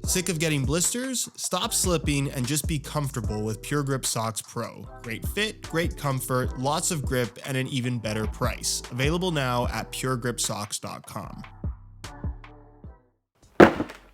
Sick of getting blisters? Stop slipping and just be comfortable with Puregrip Socks Pro. Great fit, great comfort, lots of grip, and an even better price. Available now at puregripsocks.com.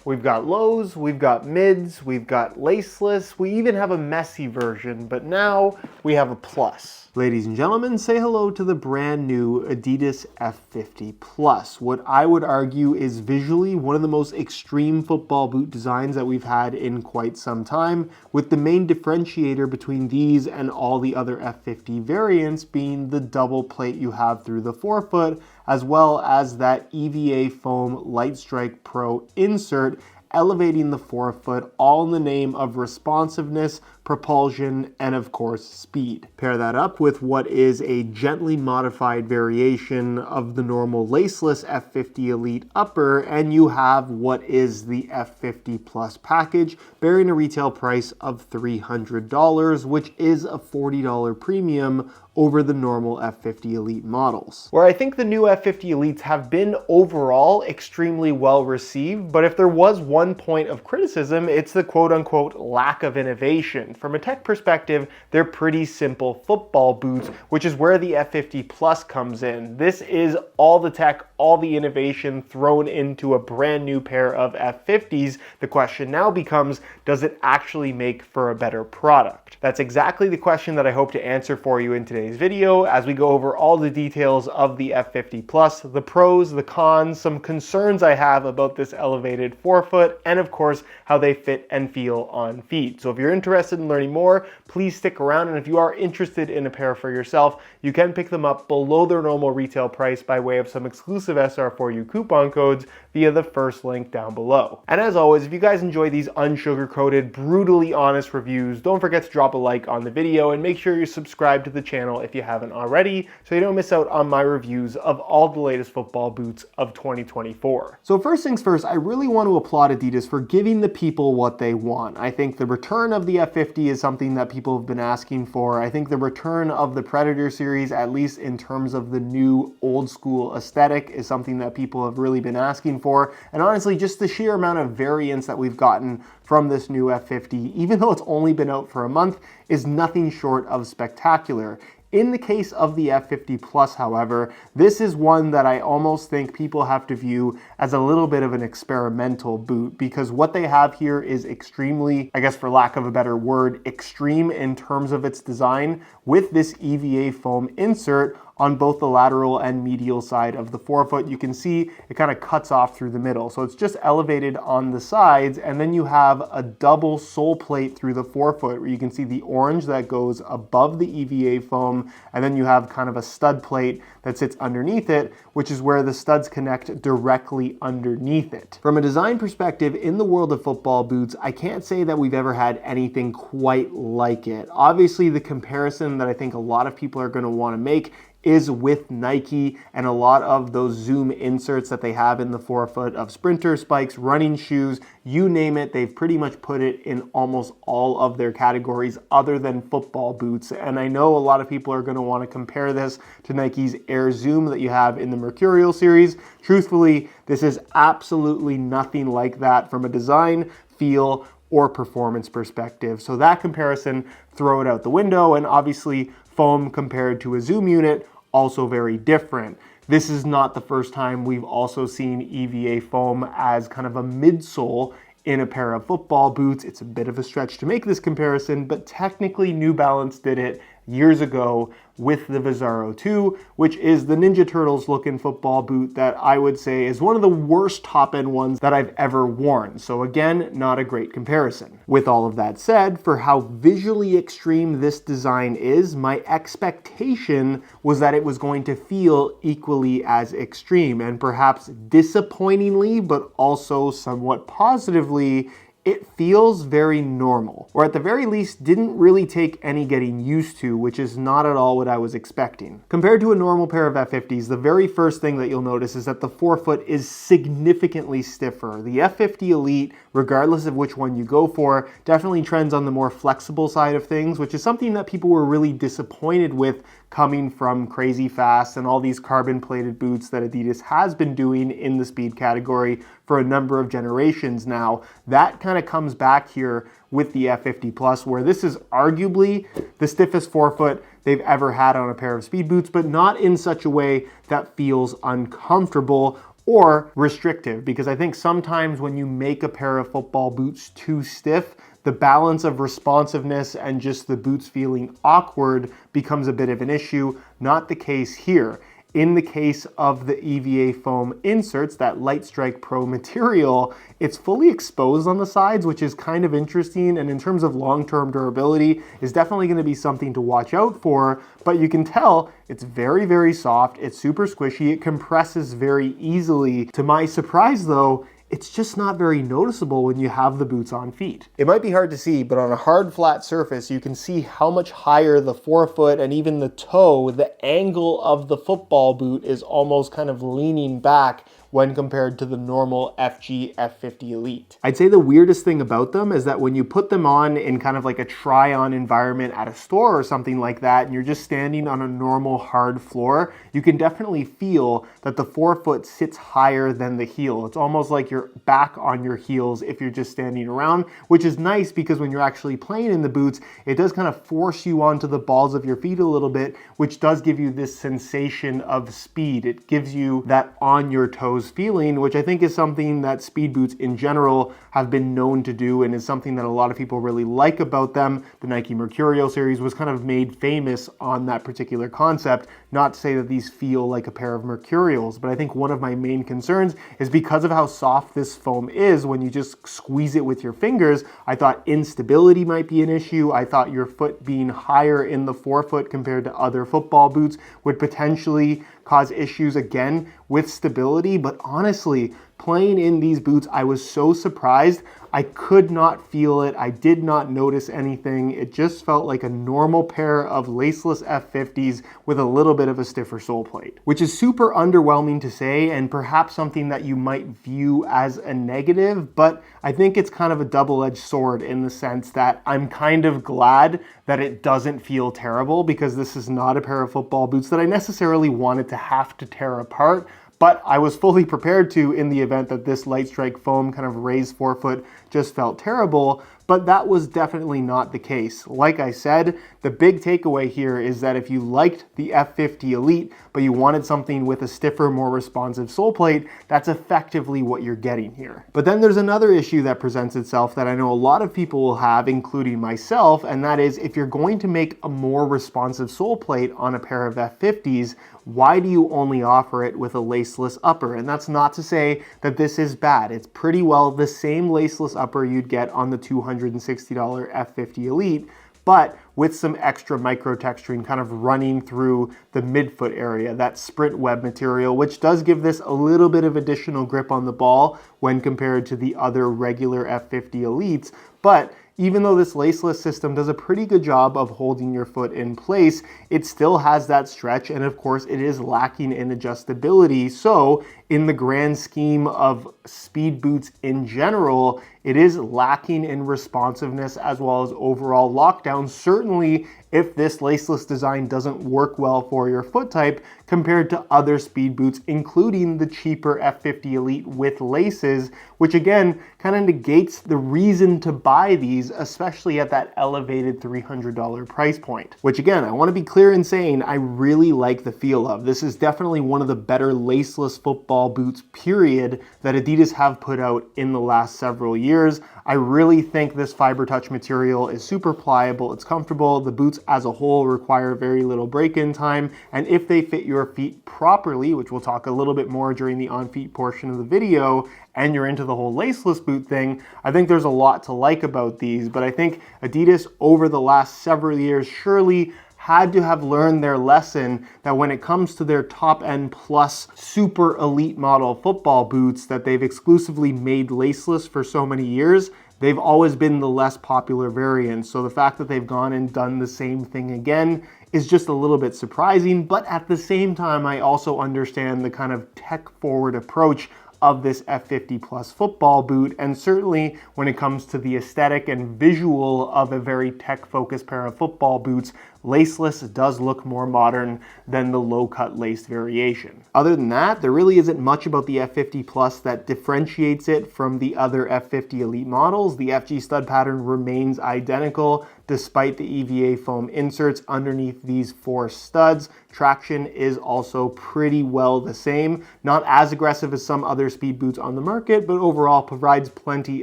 We've got lows, we've got mids, we've got laceless, we even have a messy version, but now we have a plus. Ladies and gentlemen, say hello to the brand new Adidas F50 Plus. What I would argue is visually one of the most extreme football boot designs that we've had in quite some time, with the main differentiator between these and all the other F50 variants being the double plate you have through the forefoot, as well as that EVA foam Lightstrike Pro insert, elevating the forefoot, all in the name of responsiveness, propulsion, and of course speed. Pair that up with what is a gently modified variation of the normal laceless F50 Elite upper, and you have what is the F50 Plus package, bearing a retail price of $300, which is a $40 premium over the normal F50 Elite models. Where I think the new F50 Elites have been overall extremely well received, but if there was one point of criticism, it's the quote-unquote lack of innovation. From a tech perspective, they're pretty simple football boots, which is where the F50 Plus comes in. This is all the tech, all the innovation thrown into a brand new pair of F50s. The question now becomes, does it actually make for a better product? That's exactly the question that I hope to answer for you in today's video as we go over all the details of the F50 Plus, the pros, the cons, some concerns I have about this elevated forefoot, and of course, how they fit and feel on feet. So if you're interested in learning more, please stick around, and if you are interested in a pair for yourself, you can pick them up below their normal retail price by way of some exclusive SR4U coupon codes via the first link down below. And as always, if you guys enjoy these unsugar-coated, brutally honest reviews, don't forget to drop a like on the video and make sure you subscribe to the channel if you haven't already so you don't miss out on my reviews of all the latest football boots of 2024. So first things first, I really want to applaud Adidas for giving the people what they want. I think the return of the F50 is something that people have been asking for. I think the return of the Predator series, at least in terms of the new old school aesthetic, is something that people have really been asking for. And honestly, just the sheer amount of variance that we've gotten from this new F50, even though it's only been out for a month, is nothing short of spectacular. In the case of the F50 Plus, however, this is one that I almost think people have to view as a little bit of an experimental boot, because what they have here is extremely, I guess for lack of a better word, extreme in terms of its design, with this EVA foam insert on both the lateral and medial side of the forefoot. You can see it kind of cuts off through the middle. So it's just elevated on the sides, and then you have a double sole plate through the forefoot where you can see the orange that goes above the EVA foam, and then you have kind of a stud plate that sits underneath it, which is where the studs connect directly underneath it. From a design perspective, in the world of football boots, I can't say that we've ever had anything quite like it. Obviously, the comparison that I think a lot of people are going to want to make is with Nike and a lot of those zoom inserts that they have in the forefoot of sprinter spikes, running shoes, you name it, they've pretty much put it in almost all of their categories other than football boots. And I know a lot of people are going to want to compare this to Nike's Air Zoom that you have in the Mercurial series. Truthfully, this is absolutely nothing like that from a design, feel, or performance perspective. So that comparison, throw it out the window. And obviously, foam compared to a Zoom unit, also very different. This is not the first time we've also seen EVA foam as kind of a midsole in a pair of football boots. It's a bit of a stretch to make this comparison, but technically New Balance did it years ago with the Vizaro 2, which is the Ninja Turtles looking football boot that I would say is one of the worst top-end ones that I've ever worn. So again, not a great comparison. With all of that said, for how visually extreme this design is, my expectation was that it was going to feel equally as extreme, and perhaps disappointingly, but also somewhat positively, it feels very normal, or at the very least didn't really take any getting used to, which is not at all what I was expecting. Compared to a normal pair of F50s, the very first thing that you'll notice is that the forefoot is significantly stiffer. The F50 Elite, regardless of which one you go for, definitely trends on the more flexible side of things, which is something that people were really disappointed with coming from Crazy Fast and all these carbon plated boots that Adidas has been doing in the speed category for a number of generations now. That kind of comes back here with the F50 Plus, where this is arguably the stiffest forefoot they've ever had on a pair of speed boots, but not in such a way that feels uncomfortable or restrictive, because I think sometimes when you make a pair of football boots too stiff, the balance of responsiveness and just the boots feeling awkward becomes a bit of an issue. Not the case here. In the case of the EVA foam inserts, that Lightstrike Pro material, it's fully exposed on the sides, which is kind of interesting, and in terms of long-term durability is definitely going to be something to watch out for. But you can tell it's very, very soft, it's super squishy, it compresses very easily. To my surprise though, it's just not very noticeable when you have the boots on feet. It might be hard to see, but on a hard, flat surface, you can see how much higher the forefoot and even the toe, the angle of the football boot is almost kind of leaning back when compared to the normal F50 Elite. I'd say the weirdest thing about them is that when you put them on in kind of like a try-on environment at a store or something like that, and you're just standing on a normal hard floor, you can definitely feel that the forefoot sits higher than the heel. It's almost like you're back on your heels if you're just standing around, which is nice because when you're actually playing in the boots, it does kind of force you onto the balls of your feet a little bit, which does give you this sensation of speed. It gives you that on your toes feeling, which I think is something that speed boots in general have been known to do and is something that a lot of people really like about them. The Nike Mercurial series was kind of made famous on that particular concept. Not to say that these feel like a pair of Mercurials, but I think one of my main concerns is because of how soft this foam is when you just squeeze it with your fingers. I thought instability might be an issue. I thought your foot being higher in the forefoot compared to other football boots would potentially cause issues again with stability. But honestly, playing in these boots, I was so surprised. I could not feel it. I did not notice anything. It just felt like a normal pair of laceless F50s with a little bit of a stiffer sole plate, which is super underwhelming to say and perhaps something that you might view as a negative, but I think it's kind of a double-edged sword in the sense that I'm kind of glad that it doesn't feel terrible, because this is not a pair of football boots that I necessarily wanted to have to tear apart. But I was fully prepared to in the event that this Lightstrike foam kind of raised forefoot just felt terrible, but that was definitely not the case. Like I said, the big takeaway here is that if you liked the F50 Elite, but you wanted something with a stiffer, more responsive sole plate, that's effectively what you're getting here. But then there's another issue that presents itself that I know a lot of people will have, including myself, and that is if you're going to make a more responsive sole plate on a pair of F50s, why do you only offer it with a laceless upper? And that's not to say that this is bad. It's pretty well the same laceless upper you'd get on the $260 F50 Elite, but with some extra micro texturing kind of running through the midfoot area, that sprint web material, which does give this a little bit of additional grip on the ball when compared to the other regular F50 Elites. But even though this laceless system does a pretty good job of holding your foot in place, it still has that stretch, and of course it is lacking in adjustability. So in the grand scheme of speed boots in general, it is lacking in responsiveness as well as overall lockdown, certainly if this laceless design doesn't work well for your foot type compared to other speed boots, including the cheaper F50 Elite with laces, which again kind of negates the reason to buy these, especially at that elevated $300 price point. Which again, I want to be clear in saying I really like the feel of. This is definitely one of the better laceless football boots, period, that Adidas have put out in the last several years. I really think this fiber touch material is super pliable, it's comfortable, the boots as a whole require very little break-in time, and if they fit your feet properly, which we'll talk a little bit more during the on-feet portion of the video, and you're into the whole laceless boot thing, I think there's a lot to like about these. But I think Adidas over the last several years surely had to have learned their lesson that when it comes to their top-end plus super elite model football boots that they've exclusively made laceless for so many years, they've always been the less popular variant. So the fact that they've gone and done the same thing again is just a little bit surprising, but at the same time, I also understand the kind of tech-forward approach of this F50 Plus football boot, and certainly when it comes to the aesthetic and visual of a very tech-focused pair of football boots Laceless does look more modern than the low-cut laced variation. Other than that, there really isn't much about the F50 Plus that differentiates it from the other F50 Elite models. The FG stud pattern remains identical despite the EVA foam inserts underneath these 4 studs. Traction is also pretty well the same. Not as aggressive as some other speed boots on the market, but overall provides plenty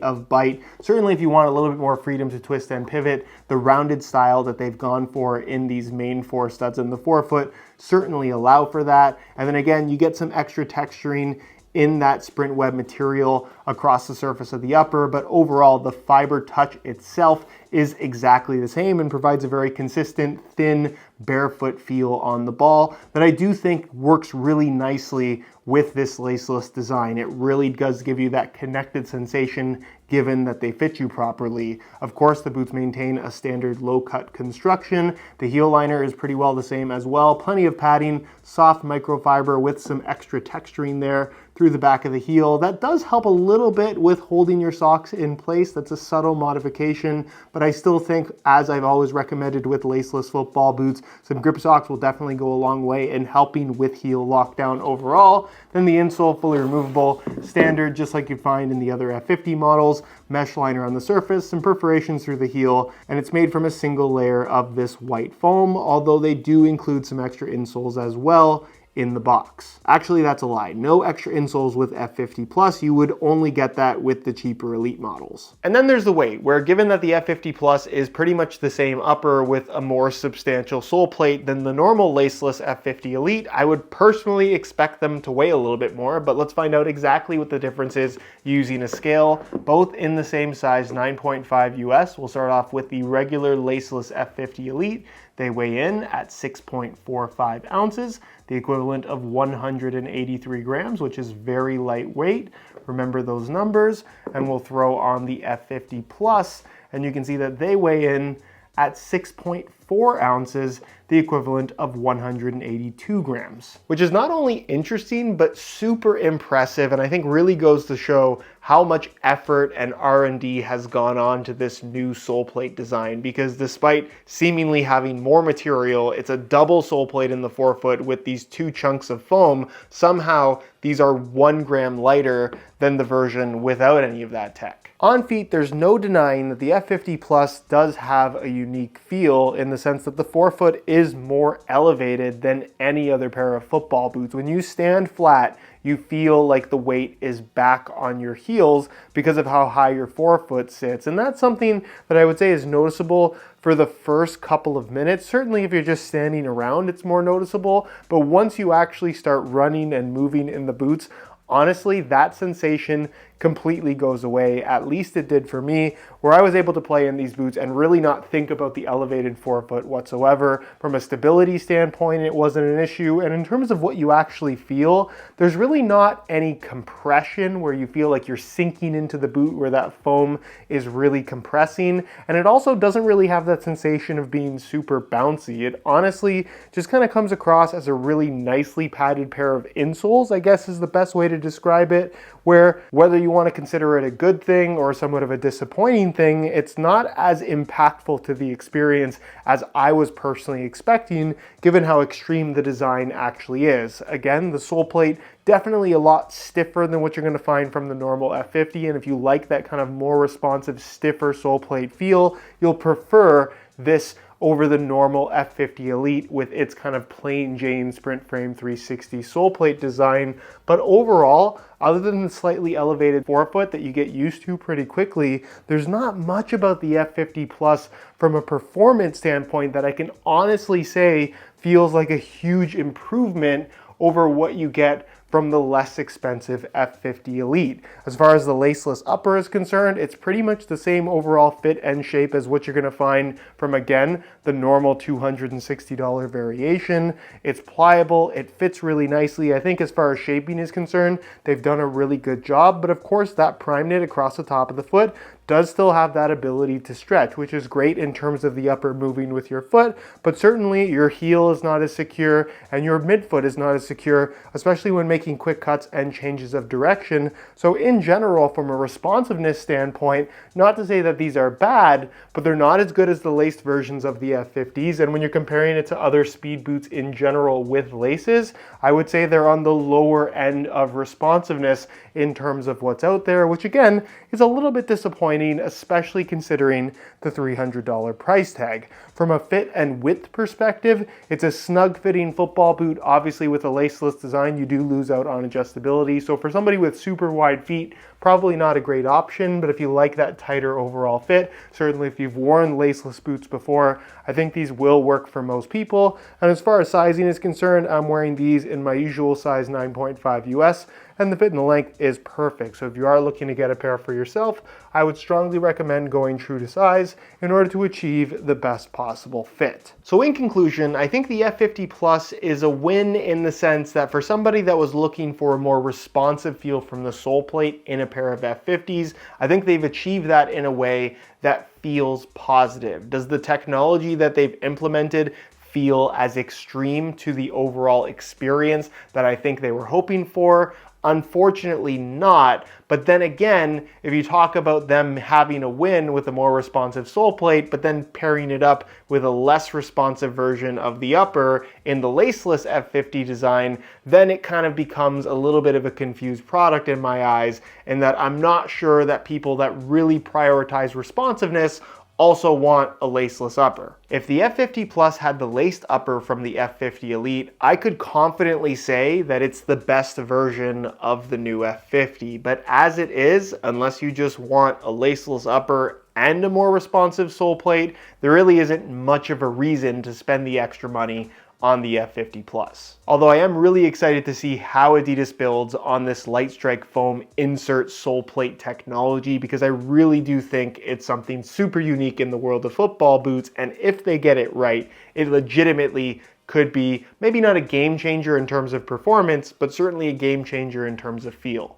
of bite. Certainly if you want a little bit more freedom to twist and pivot, the rounded style that they've gone for in these main 4 studs in the forefoot certainly allow for that. And then again, you get some extra texturing in that sprint web material across the surface of the upper, but overall the fiber touch itself is exactly the same and provides a very consistent, thin, barefoot feel on the ball that I do think works really nicely with this laceless design. It really does give you that connected sensation given that they fit you properly. Of course, the boots maintain a standard low-cut construction. The heel liner is pretty well the same as well. Plenty of padding, soft microfiber with some extra texturing there through the back of the heel. That does help a little bit with holding your socks in place. That's a subtle modification, but I still think, as I've always recommended with laceless football boots, some grip socks will definitely go a long way in helping with heel lockdown overall. Then the insole, fully removable, standard, just like you'd find in the other F50 models. Mesh liner on the surface, some perforations through the heel, and it's made from a single layer of this white foam, although they do include some extra insoles as well in the box. Actually, that's a lie. No extra insoles with F50 Plus. You would only get that with the cheaper Elite models. And then there's the weight, where given that the F50 Plus is pretty much the same upper with a more substantial sole plate than the normal laceless F50 Elite, I would personally expect them to weigh a little bit more, but let's find out exactly what the difference is using a scale, both in the same size, 9.5 US. We'll start off with the regular laceless F50 Elite. They weigh in at 6.45 ounces, the equivalent of 183 grams, which is very lightweight. Remember those numbers, and we'll throw on the F50 Plus, and you can see that they weigh in at 6.4 ounces, the equivalent of 182 grams, which is not only interesting, but super impressive, and I think really goes to show how much effort and R&D has gone on to this new sole plate design, because despite seemingly having more material, it's a double sole plate in the forefoot with these 2 chunks of foam. Somehow these are 1 gram lighter than the version without any of that tech. On feet, there's no denying that the F50 Plus does have a unique feel in the sense that the forefoot is more elevated than any other pair of football boots. When you stand flat, you feel like the weight is back on your heels because of how high your forefoot sits. And that's something that I would say is noticeable for the first couple of minutes. Certainly if you're just standing around, it's more noticeable. But once you actually start running and moving in the boots, honestly, that sensation completely goes away. At least it did for me, where I was able to play in these boots and really not think about the elevated forefoot whatsoever. From a stability standpoint, it wasn't an issue. And in terms of what you actually feel, there's really not any compression where you feel like you're sinking into the boot where that foam is really compressing. And it also doesn't really have that sensation of being super bouncy. It honestly just kind of comes across as a really nicely padded pair of insoles, I guess is the best way to describe it, where whether you want to consider it a good thing or somewhat of a disappointing thing, it's not as impactful to the experience as I was personally expecting, given how extreme the design actually is. Again, the sole plate definitely a lot stiffer than what you're going to find from the normal F50, and if you like that kind of more responsive, stiffer sole plate feel, you'll prefer this over the normal F50 Elite with its kind of plain Jane Sprint Frame 360 sole plate design. But overall, other than the slightly elevated forefoot that you get used to pretty quickly, there's not much about the F50 Plus from a performance standpoint that I can honestly say feels like a huge improvement over what you get from the less expensive F50 Elite. As far as the laceless upper is concerned, it's pretty much the same overall fit and shape as what you're gonna find from, again, the normal $260 variation. It's pliable, it fits really nicely. I think as far as shaping is concerned, they've done a really good job, but of course that prime knit across the top of the foot does still have that ability to stretch, which is great in terms of the upper moving with your foot, but certainly your heel is not as secure and your midfoot is not as secure, especially when making quick cuts and changes of direction. So in general, from a responsiveness standpoint, not to say that these are bad, but they're not as good as the laced versions of the F50s. And when you're comparing it to other speed boots in general with laces, I would say they're on the lower end of responsiveness in terms of what's out there, which again is a little bit disappointing, especially considering the $300 price tag. From a fit and width perspective, it's a snug fitting football boot. Obviously with a laceless design, you do lose out on adjustability. So for somebody with super wide feet, probably not a great option, but if you like that tighter overall fit, certainly if you've worn laceless boots before, I think these will work for most people. And as far as sizing is concerned, I'm wearing these in my usual size 9.5 US, and the fit and the length is perfect. So if you are looking to get a pair for yourself, I would strongly recommend going true to size in order to achieve the best possible fit. So in conclusion, I think the F50 Plus is a win in the sense that for somebody that was looking for a more responsive feel from the sole plate in a pair of F50s, I think they've achieved that in a way that feels positive. Does the technology that they've implemented feel as extreme to the overall experience that I think they were hoping for? Unfortunately not, but then again, if you talk about them having a win with a more responsive sole plate, but then pairing it up with a less responsive version of the upper in the laceless F50 design, then it kind of becomes a little bit of a confused product in my eyes, and that I'm not sure that people that really prioritize responsiveness also want a laceless upper. If the F50 Plus had the laced upper from the F50 Elite, I could confidently say that it's the best version of the new F50, but as it is, unless you just want a laceless upper and a more responsive sole plate, there really isn't much of a reason to spend the extra money on the F50 Plus. Although I am really excited to see how Adidas builds on this Lightstrike foam insert sole plate technology, because I really do think it's something super unique in the world of football boots, and if they get it right, it legitimately could be maybe not a game changer in terms of performance, but certainly a game changer in terms of feel.